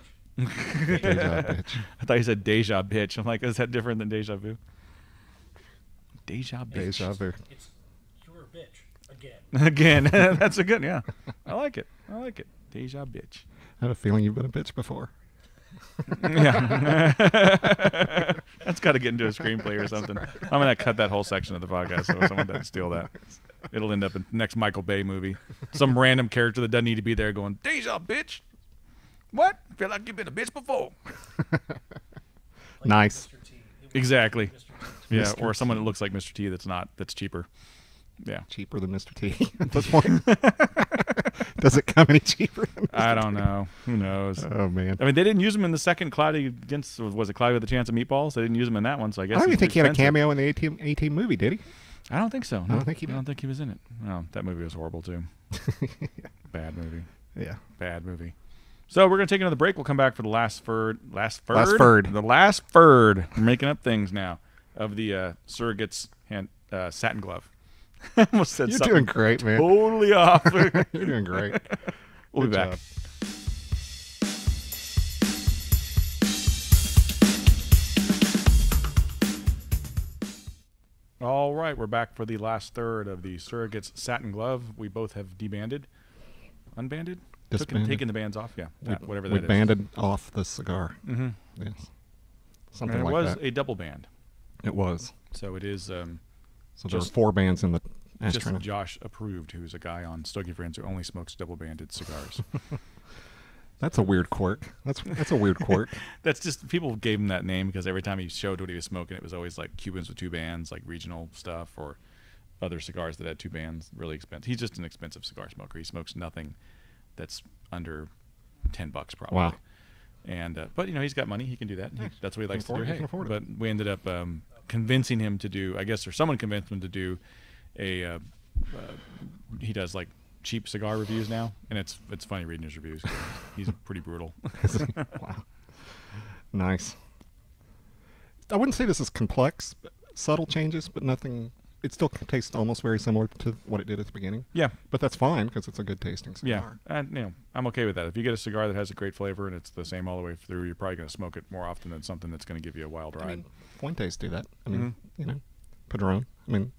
Deja bitch. I thought you said deja bitch. I'm like, is that different than deja vu? Deja bitch. Deja vu. It's you're a bitch again. Again, that's a good. Yeah, I like it. Deja bitch. I have a feeling you've been a bitch before. Yeah, that's got to get into a screenplay or something. I'm gonna cut that whole section of the podcast so someone doesn't steal that. It'll end up in the next Michael Bay movie. Some random character that doesn't need to be there going, "Deja bitch." What? Feel like you've been a bitch before. Nice. Mr. T. Exactly. Mr. T. Yeah, Mr. or someone that looks like Mr. T that's cheaper. Yeah. Cheaper than Mr. T at this point. Does it come any cheaper than Mr. I don't know. Who knows? Oh, man. I mean, they didn't use him in the second Cloudy against, was it Cloudy with a Chance of Meatballs? They didn't use him in that one, so I guess I don't he's even think he had a expensive. cameo in the 18 movie, did he? I don't think so. No. I don't think he did. I don't think he was in it. No, that movie was horrible, too. Bad movie. Yeah. Bad movie. So we're going to take another break. We'll come back for the last third. third. The last third. We're making up things now of the Surrogates Satin Glove. I almost said You're something doing great, man. totally off. You're doing great. We'll be Good back. job. All right, we're back for the last third of the Surrogates Satin Glove. We both have debanded. Unbanded? Disbanded. Taking the bands off, yeah. Whatever We that is. banded off the cigar. Mm-hmm. Yes. And Something it like was that. a double band. It was. So it is So there were just- 4 bands in the just ashtray. Josh Approved, who's a guy on Stogie Friends who only smokes double banded cigars. That's a weird quirk. That's a weird quirk. That's just, people gave him that name because every time he showed what he was smoking, it was always like Cubans with 2 bands, like regional stuff, or other cigars that had 2 bands, really expensive. He's just an expensive cigar smoker. He smokes nothing that's under $10 probably. Wow. And but you know, he's got money. He can do that. That's what he likes to do. He Hey, can afford it. but we ended up convincing him to do, I guess, or someone convinced him to do a. He does like cheap cigar reviews now, and it's funny reading his reviews. He's pretty brutal. Wow. Nice. I wouldn't say this is complex, subtle changes, but nothing. It still tastes almost very similar to what it did at the beginning. Yeah. But that's fine because it's a good tasting Yeah, cigar. and you know, I'm okay with that. If you get a cigar that has a great flavor and it's the same all the way through, you're probably going to smoke it more often than something that's going to give you a wild ride. I mean, Fuentes do that. I mean, Mm-hmm. you know, Padron. I mean,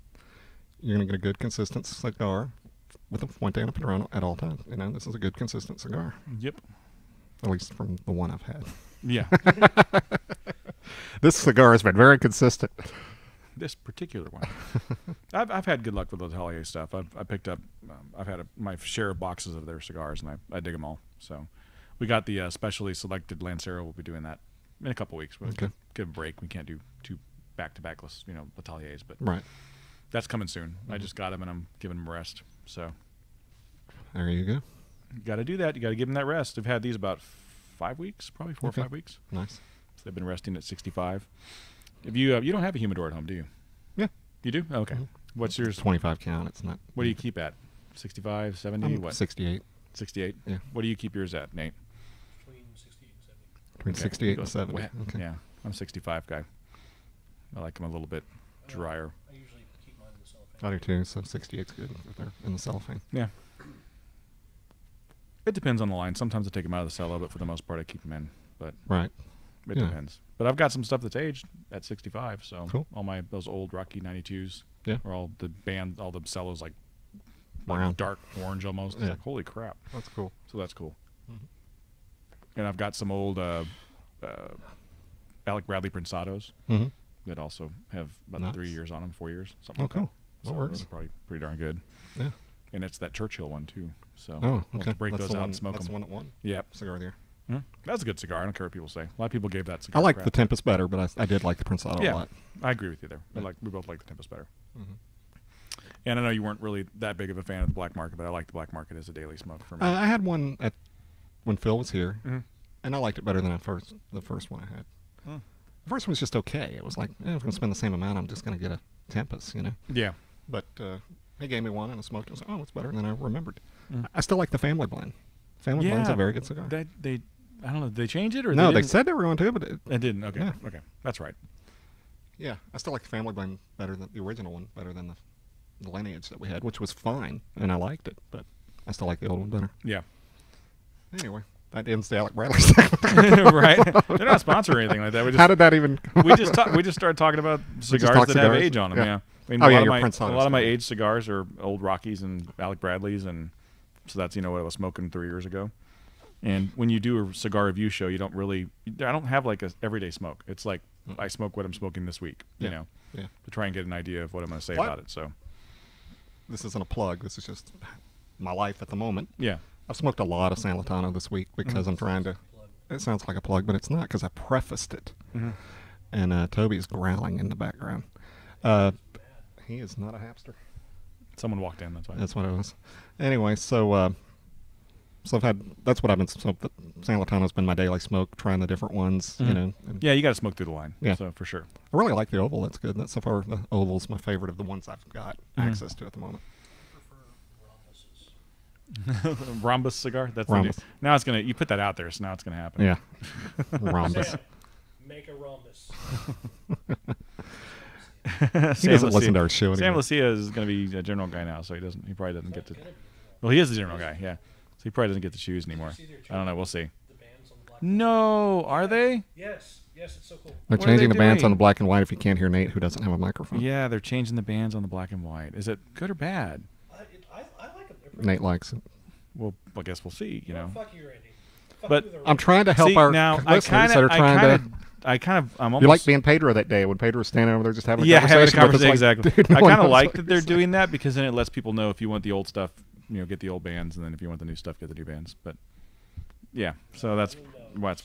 you're going to get a good consistent cigar with a Fuente and a Padron at all times. You know, this is a good consistent cigar, Yep. at least from the one I've had. Yeah. This cigar has been very consistent. This particular one. I've had good luck with L'Atalier stuff. I picked up, I've had my share of boxes of their cigars, and I dig them all. So we got the specially selected Lancero. We'll be doing that in a couple weeks. We'll Okay. give a break. We can't do 2 back-to-back, L'Ataliers, but Right. that's coming soon. I just got them, and I'm giving them a rest. So There you go. you got to do that. You got to give them that rest. We've had these about 5 weeks, probably 4 Okay. or 5 weeks. Nice. So they've been resting at 65. If you don't have a humidor at home, do you? Yeah. You do? Okay. Mhm. What's yours? 25 count. It's not. What do you keep at? 65, 70, I'm what? 68. 68? Yeah. What do you keep yours at, Nate? Between 60 and between Okay. 68 Goes and 70. wet. Okay. Yeah, I'm 65 guy. I like them a little bit drier. I usually keep mine in the cellophane. I do too. So 68's good if they're in the cellophane. Yeah. It depends on the line. Sometimes I take them out of the cello, but for the most part, I keep them in. But Right. it Yeah. depends. But I've got some stuff that's aged at 65. So Cool. all those old Rocky 92s. Yeah. Or all the cellos like Brown. dark orange almost. It's Yeah. like, holy crap. That's cool. So that's cool. Mhm. And I've got some old Alec Bradley Prinsados Mm-hmm. that also have about Nice. 3 years on them, 4 years, something Oh, like cool. that. That So works. those are probably pretty darn good. Yeah. And it's that Churchill one too. So Oh, we'll have okay. to break That's those the out one, and smoke that's them. the one that won. Yep. Cigar there. That's a good cigar. I don't care what people say. A lot of people gave that I cigar. like crap. the Tempest better, but I did like the Prensado Yeah. a lot. I agree with you there. Yeah. We both like the Tempest better. Mhm. And I know you weren't really that big of a fan of the black market, but I like the black market as a daily smoke for me. I had one when Phil was here, Mhm. and I liked it better than the first one I had. Hmm. The first one was just okay. It was like, if I'm going to spend the same amount, I'm just going to get a Tempest, Yeah. But he gave me one, and I smoked it. I was like, oh, it's better than I remembered. Mm. I still like the Family Blend. Family Blend's a very good cigar. I don't know. Did they change it or No, they didn't? said they were going to, but It didn't. Okay. Yeah. Okay. That's right. yeah, I still like the Family Blend better than the original one, better than the Lineage that we had, which was fine, and I liked it, but I still like the old one better. Yeah. Anyway, that ends the Alec Bradley segment. Right. They're not sponsoring or anything like that. How did that even? We just started talking about cigars talked that have cigars? age on them. Yeah. Yeah. I mean, Oh, a yeah, lot your of Prince my, a Otto's lot of my good. aged cigars are old Rockies and Alec Bradleys, and so that's what I was smoking 3 years ago. And when you do a cigar review show, I don't have like a everyday smoke. It's like I smoke what I'm smoking this week, Yeah. to Yeah. try and get an idea of what I'm going to say What? about it. So This isn't a plug. This is just my life at the moment. yeah, I've smoked a lot of San Latano this week because I'm trying to. It sounds like a plug, but it's not because I prefaced it. Mhm. And Toby's growling in the background. He is not a hamster. someone walked in. That's why. That's what it was. Anyway, so that's what I've been smoking. San Latano's been my daily smoke, trying the different ones. Mhm. And Yeah, you got to smoke through the line. Yeah. So for sure. I really like the oval. That's good. That's so far the oval's my favorite of the ones I've got access to at the moment. I prefer rhombuses. Rhombus cigar. That's Rhombus. now it's gonna. You put that out there, so now it's gonna happen. Yeah, rhombus. Sam, make a rhombus. He doesn't listen to our show Sam anymore. Lucia is going to be a general guy now, so he probably doesn't get to. Gonna be Well, he is the general guy, yeah. So he probably doesn't get to choose anymore. see their I don't know. We'll see. the bands on the black. No, are they? Yes, it's so cool. They're What are they changing the bands on doing? the black and white. If you can't hear Nate, who doesn't have a microphone, Yeah, they're changing the bands on the black and white. Is it good or bad? I like them. They're pretty Nate likes it. Well, I guess we'll see. You know. Fuck you, Randy. Fuck But you, the I'm trying to help See, our now I listeners kind that are of, trying to. I'm almost. You like being Pedro that day when Pedro was standing over there just having a yeah, having a conversation. with us, conversation like, exactly. dude, no I one kind of knows like what that you're they're saying. doing that because then it lets people know if you want the old stuff, get the old bands, and then if you want the new stuff, get the new bands. But yeah, so that's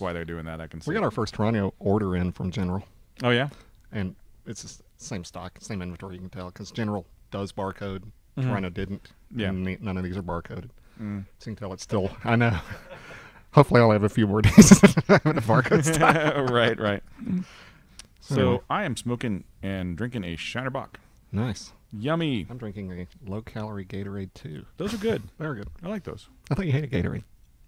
why they're doing that. I can see. We got our first Toronto order in from General, Oh yeah. and it's the same stock, same inventory. You can tell because General does barcode. Mhm. Toronto didn't. Yeah. and none of these are barcoded. Mm. So you can tell it's still. I know. Hopefully, I'll have a few more days of having a barcode stock. right. So Anyway. I am smoking and drinking a Shiner Bock. Nice. Yummy. I'm drinking a low-calorie Gatorade too. Those are good. Very good. I like those. I thought you hated Gatorade.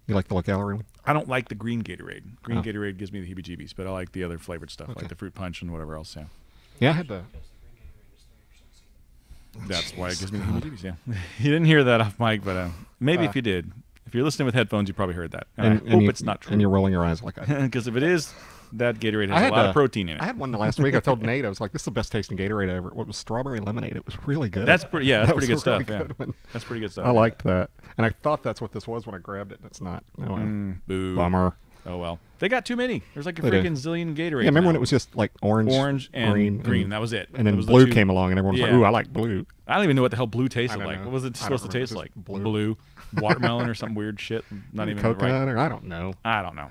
You like the low-calorie one? I don't like the green Gatorade. Green Oh. Gatorade gives me the heebie-jeebies, but I like the other flavored stuff, Okay. like the fruit punch and whatever else. Yeah, Yeah, I had the. Because the green Gatorade is 30% semen. that's why it gives me the heebie-jeebies. Yeah, you didn't hear that off mic, but maybe if you did, if you're listening with headphones, you probably heard that. And I hope it's not true. And you're rolling your eyes like I did. Because if it is, that Gatorade I has a had lot a- of protein in it. I had one last week. I told Nate, I was like, this is the best tasting Gatorade ever. What was strawberry lemonade? It was really good. That's pretty. Yeah, that's That pretty was good a really stuff. Yeah, good one. that's pretty good stuff. I liked that. And I thought that's what this was when I grabbed it, and it's not. Oh, well. Boo. Bummer. Oh well, they got too many. There's like a They do. freaking zillion Gatorades. Yeah, remember when now. it was just like orange and green? and, That was it. and then That was the blue two. came along, and everyone was like, Yeah. ooh, I like blue. I don't even know what the hell blue tasted don't like. know. What was it I don't supposed to taste remember. like? Just blue. Watermelon or some weird shit. Not even the Coconut, right. or I don't know. I don't know.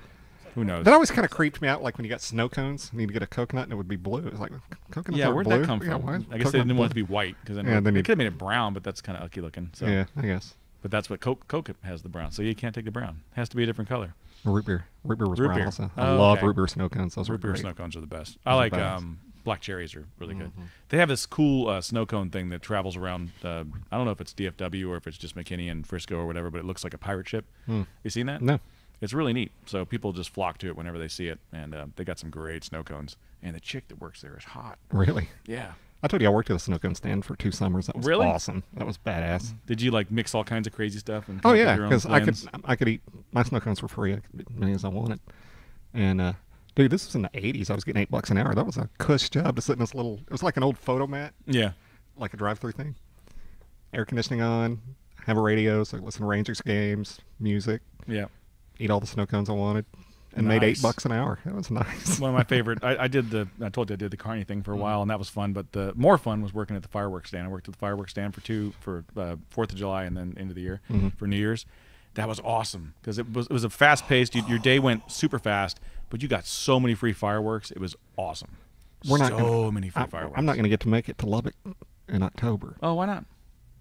Who knows? That always kind of creeped me out, like when you got snow cones, you need to get a coconut, and it would be blue. It's like, coconuts Yeah, aren't where'd blue? that come Yeah, from? why is I guess they coconut didn't want it to blue? be white because then Yeah, then they you- could have made it brown, but that's kind of ugly looking. So. Yeah, I guess. But that's what Coke has the brown, so you can't take the brown. It has to be a different color. Root beer. Root beer was Root brown beer. also. I Oh, love okay. root beer snow cones. Those are Root beer great. snow cones are the best. I Those are like best. black cherries are really good. Mhm. They have this cool snow cone thing that travels around. I don't know if it's DFW or if it's just McKinney and Frisco or whatever, but it looks like a pirate ship. Hmm. You seen that? No. It's really neat. So people just flock to it whenever they see it, and they got some great snow cones. And the chick that works there is hot. Really? Yeah. I told you I worked at a snow cone stand for 2 summers. That was Really? awesome. That was badass. Did you like mix all kinds of crazy stuff? And Oh come up yeah, with your own because blends? I could eat my snow cones for free. I could eat as many as I wanted. And dude, this was in the '80s. I was getting $8 an hour. That was a cush job to sit in this little. It was like an old photo mat, Yeah. like a drive-through thing. Air conditioning on, have a radio, so I could listen to Rangers games, music, Yeah. eat all the snow cones I wanted, and made Nice. $8 an hour. That was nice. One of my favorite. I told you I did the carny thing for a while, and that was fun. But the more fun was working at the fireworks stand. I worked at the fireworks stand for 4th of July and then into the year for New Year's. That was awesome because it was a fast paced. Your day went super fast, but you got so many free fireworks. It was awesome. We're not Many free fireworks. I'm not going to get to make it to Lubbock in October Oh, why not?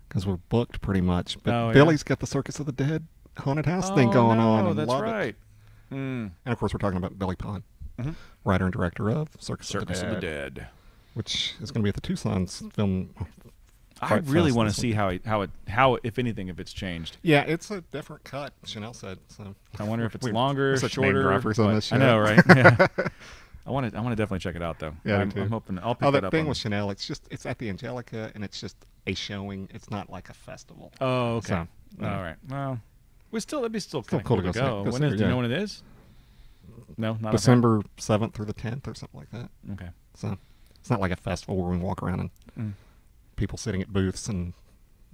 because we're booked pretty much. But Oh, yeah? Billy's got the Circus of the Dead haunted house thing going on. Oh, in that's Lubbock. right. Mm. And of course, we're talking about Billy Pond, Mhm. writer and director of Circus Circus of of the the Dead, Dead. which is going to be at the Tucson's film. I Fright really Fest want to this see how if anything, if it's changed. Yeah, it's a different cut. Chanel said so. I wonder if it's We're longer, such name shorter. droppers on what- this I know, show. right? Yeah. I want to definitely check it out though. Yeah, me I'm too. hoping I'll pick Oh, that that up. thing on- with Chanel. It's at the Angelica, and it's just a showing. It's not like a festival. Oh, okay. So, yeah. All right. Well, it'd be still Still kind of cool cool to to go go. see- go When see is? it, Do you yeah. know when it is? No, not December 7th through the 10th or something like that. Okay. So it's not like a festival where we can walk around and Mm. people sitting at booths and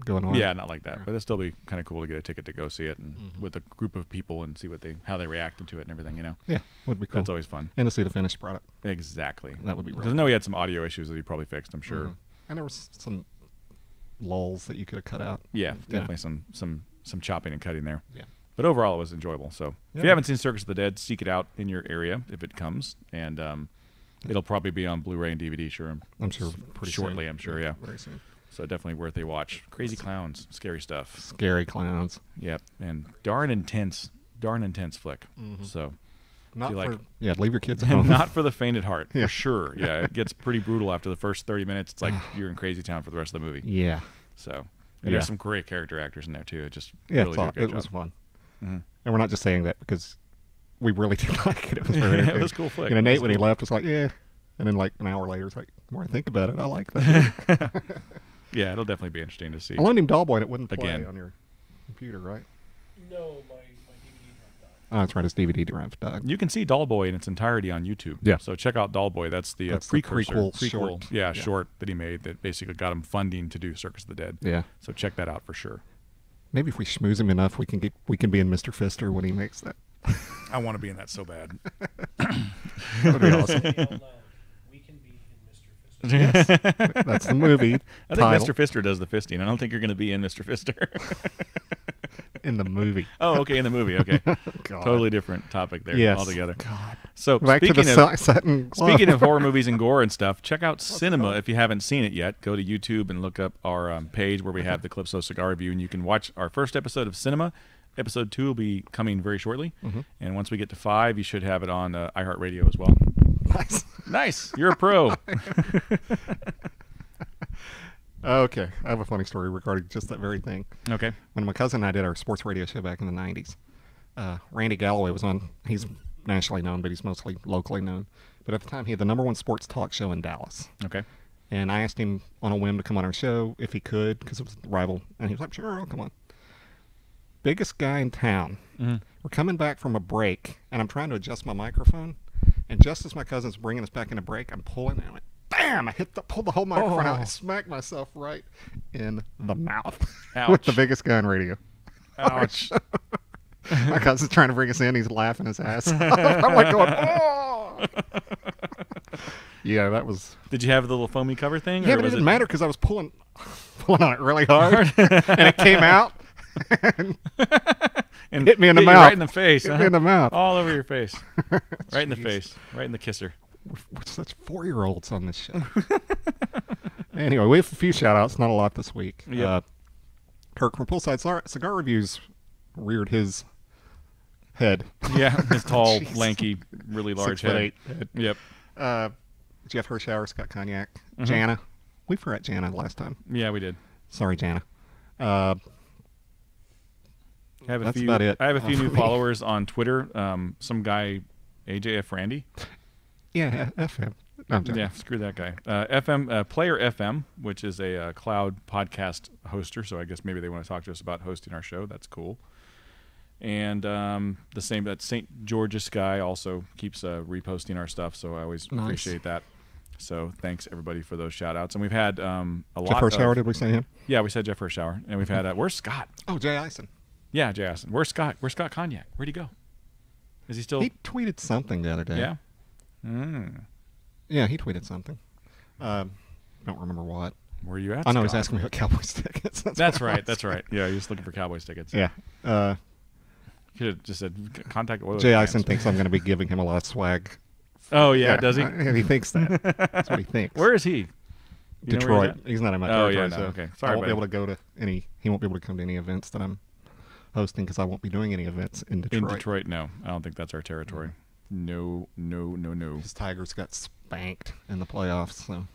going on. Yeah, not like that. But it'd still be kind of cool to get a ticket to go see it and with a group of people and see how they reacted to it and everything. You know, Yeah, would be cool. that's always fun. And to see the finished product. Exactly. That would be Because really I know he had some audio issues that he probably fixed. I'm sure. Mhm. And there was some lulls that you could have cut out. Yeah, definitely some chopping and cutting there. Yeah. But overall, it was enjoyable. So if you Yeah. haven't seen Circus of the Dead, seek it out in your area if it comes, and it'll probably be on Blu-ray and DVD. Sure, I'm sure pretty shortly. soon. I'm sure. Yeah. Very soon. So definitely worth a watch. Crazy clowns, scary stuff. Scary clowns. Yep, and darn intense flick. So Not you like- for leave your kids at home. not for the faint at heart, Yeah. for sure. Yeah, it gets pretty brutal after the first 30 minutes. It's like you're in crazy town for the rest of the movie. Yeah. So Yeah. there's some great character actors in there too. It just Yeah, really did a it good was job. fun. Mhm. And we're not just saying that because we really did like it. It was very It entertaining. was a cool flick. You know, It Nate, was when he cool. left, was like, yeah. And then like an hour later, it's like, the more I think about it, I like that. Yeah, it'll definitely be interesting to see. I loaned him Dollboy and it wouldn't play Again. on your computer, right? No, my DVD drive died. Oh, that's right. His DVD drive died. You can see Dollboy in its entirety on YouTube. Yeah. So check out Dollboy. That's the That's the precursor, prequel short. Yeah, Yeah. short that he made that basically got him funding to do Circus of the Dead. Yeah. So check that out for sure. Maybe if we schmooze him enough, we can be in Mr. Fister when he makes that. I want to be in that so bad. That would be awesome. Say out loud, we can be in Mr. Fister. That's the movie I think title Mr. Fister does the fisting. I don't think you're going to be in Mr. Fister. in the movie. Oh, okay, in the movie. Okay. God. Totally different topic there Yes. altogether. God. So Back to the satin glove. speaking of horror movies and gore and stuff, check out Cinema if you haven't seen it yet. Go to YouTube and look up our page where we have the Calypso Cigar Review, and you can watch our first episode of Cinema. Episode 2 will be coming very shortly, and once we get to 5, you should have it on iHeartRadio as well. Nice. Nice, you're a pro. Okay, I have a funny story regarding just that very thing. Okay. When my cousin and I did our sports radio show back in the 90s, Randy Galloway was on. He's nationally known, but he's mostly locally known. But at the time, he had the #1 sports talk show in Dallas. Okay. And I asked him on a whim to come on our show if he could, because it was a rival. And he was like, sure, I'll come on. Biggest guy in town. Mhm. We're coming back from a break, and I'm trying to adjust my microphone. And just as my cousin's bringing us back in a break, I'm pulling, and I went, bam! I pulled the whole microphone out. I smacked myself right in the mouth with the Ouch. biggest guy on radio. Ouch. My cousin's trying to bring us in. He's laughing his ass off. I'm like going, oh! Yeah, that was... Did you have the little foamy cover thing? Yeah, or but it was didn't matter because I was pulling on it really hard, and it came out and hit me in the hit you mouth. right in the face. Hit huh? me in the mouth. All over your face. Right in the Jeez. face. Right in the kisser. We're such 4-year-olds on this show. Anyway, we have a few shout-outs, not a lot this week. Yep. Kirk from Poolside Cigar Reviews reared his head. Yeah, his tall, Jeez. lanky, really large 6'8" head. Yep. Jeff Hirschauer, Scott Cognac, Mhm. Jana. We forgot Jana last time. Yeah, we did. Sorry, Jana. I have a That's few, about it. I have a few new for me. followers on Twitter. Some guy, AJF Randy. Yeah, FM. No, I'm joking. Yeah, screw that guy. FM Player FM, which is a cloud podcast hoster. So I guess maybe they want to talk to us about hosting our show. That's cool. And the same that St. George's guy also keeps reposting our stuff. So I always Nice. appreciate that. So thanks everybody for those shout outs. And we've had a lot. Jeff Hirschauer, did we say him? Yeah, we said Jeff Hirschauer. And we've had where's Scott? Oh, Jay Eisen. Yeah, Jay Aston. Where's Scott? Where's Scott Cognac? Where'd he go? Is he still? He tweeted something the other day. Yeah. Mm. Yeah, he tweeted something. Don't remember what. Where are you at? I know he's Scott? asking me about Cowboys tickets. That's what I right. was- That's right. Yeah, he's looking for Cowboys tickets. Yeah. Should have just said contact Oilers Jay fans. Eisen thinks I'm going to be giving him a lot of swag. Oh yeah, does he? He thinks that. That's what he thinks. Where is he? You know where Detroit. He's not in my Oh, territory, yeah, no, so okay. Sorry, I won't be buddy. able to go to any. He won't be able to come to any events that I'm hosting because I won't be doing any events in Detroit. In Detroit, no. I don't think that's our territory. No, no, no, no. His Tigers got spanked in the playoffs, so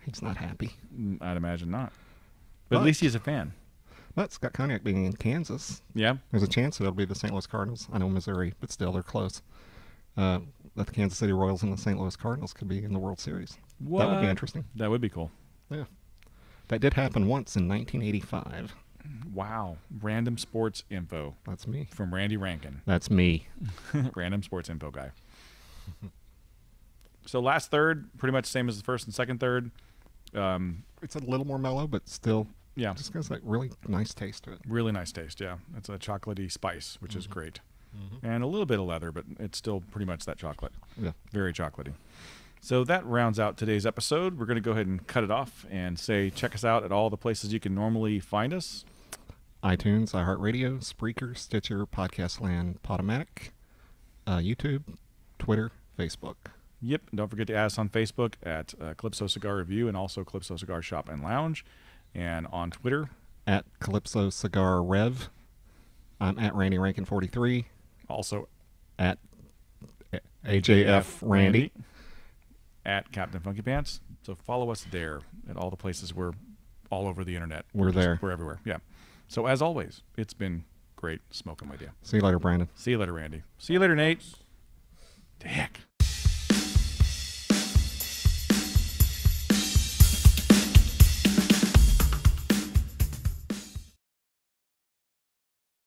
he's not happy. I'd imagine not. But at But- least he's a fan. But Scott Cognac being in Kansas, Yeah. there's a chance that it'll be the St. Louis Cardinals. I know Missouri, but still they're close. That the Kansas City Royals and the St. Louis Cardinals could be in the World Series. What? That would be interesting. That would be cool. Yeah. That did happen once in 1985. Wow. Random sports info That's me. from Randy Rankin. That's me. Random sports info guy. So last third, pretty much same as the first and second third. It's a little more mellow, but still Yeah. just has that really nice taste to it. Really nice taste, yeah. It's a chocolatey spice, which is great. And a little bit of leather, but it's still pretty much that chocolate. Yeah. Very chocolatey. So that rounds out today's episode. We're going to go ahead and cut it off and say check us out at all the places you can normally find us. iTunes, iHeartRadio, Spreaker, Stitcher, Podcast Land, Podomatic, YouTube, Twitter, Facebook. Yep. And don't forget to add us on Facebook at Calypso Cigar Review and also Calypso Cigar Shop and Lounge. And on Twitter, At Calypso Cigar Rev. I'm at Randy Rankin 43. also At AJF Randy. at Captain Funky Pants. So follow us there at all the places. We're all over the internet. We're there. We're everywhere. Yeah. So as always, it's been great smoking with you. See you later, Brandon. See you later, Randy. See you later, Nate. Dick.